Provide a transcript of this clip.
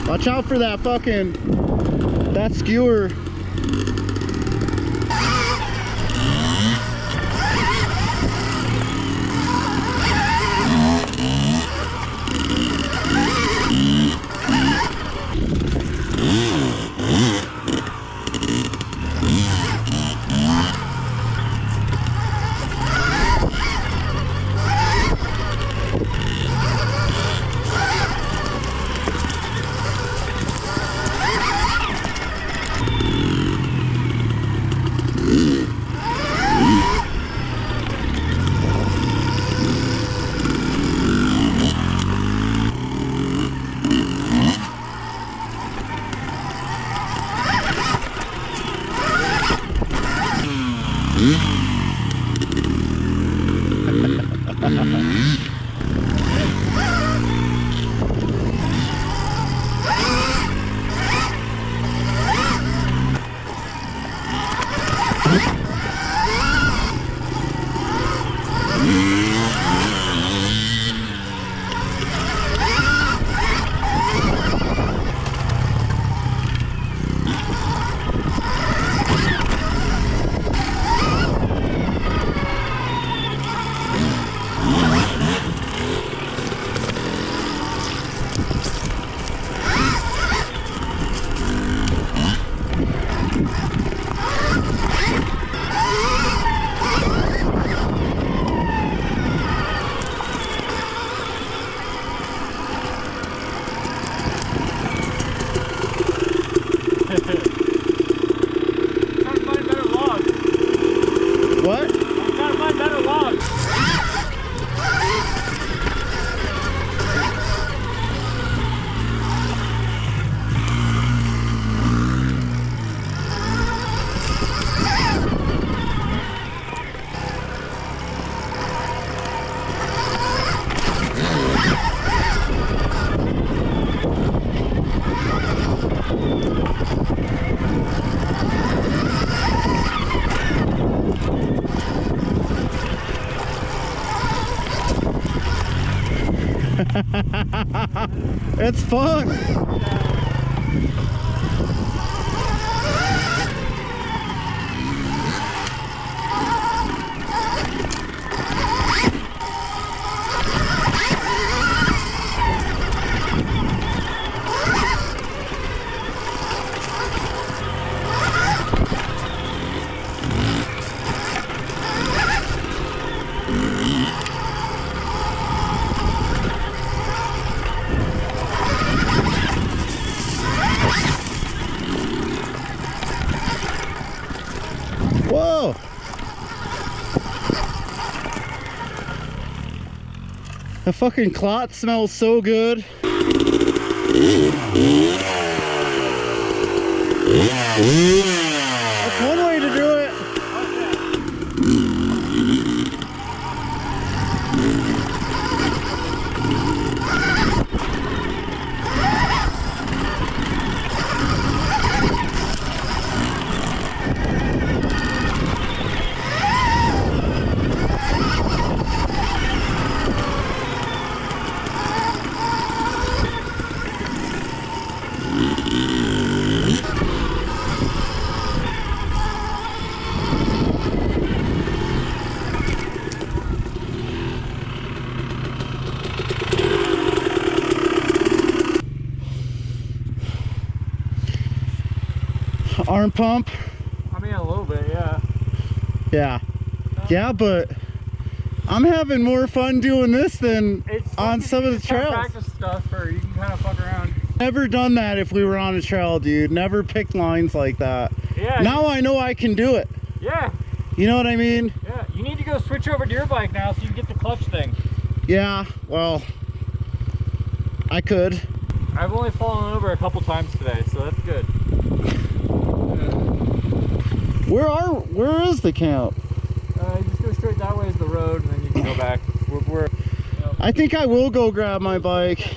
Watch out for that that skewer. What? I'm trying to find better logs. It's fun. Whoa! The fucking clot smells so good. That's one way to do it. Arm pump? I mean, a little bit, yeah. Yeah. Yeah, but I'm having more fun doing this than on some of the trails. Practice stuff, or you can kind of fuck around. Never done that if we were on a trail, dude. Never picked lines like that. Yeah. Now I know I can do it. Yeah. You know what I mean? Yeah. You need to go switch over to your bike now so you can get the clutch thing. Yeah, well, I could. I've only fallen over a couple times today, so that's good. Where is the camp? You just go straight that way is the road, and then you can go back. I think I will go grab my bike.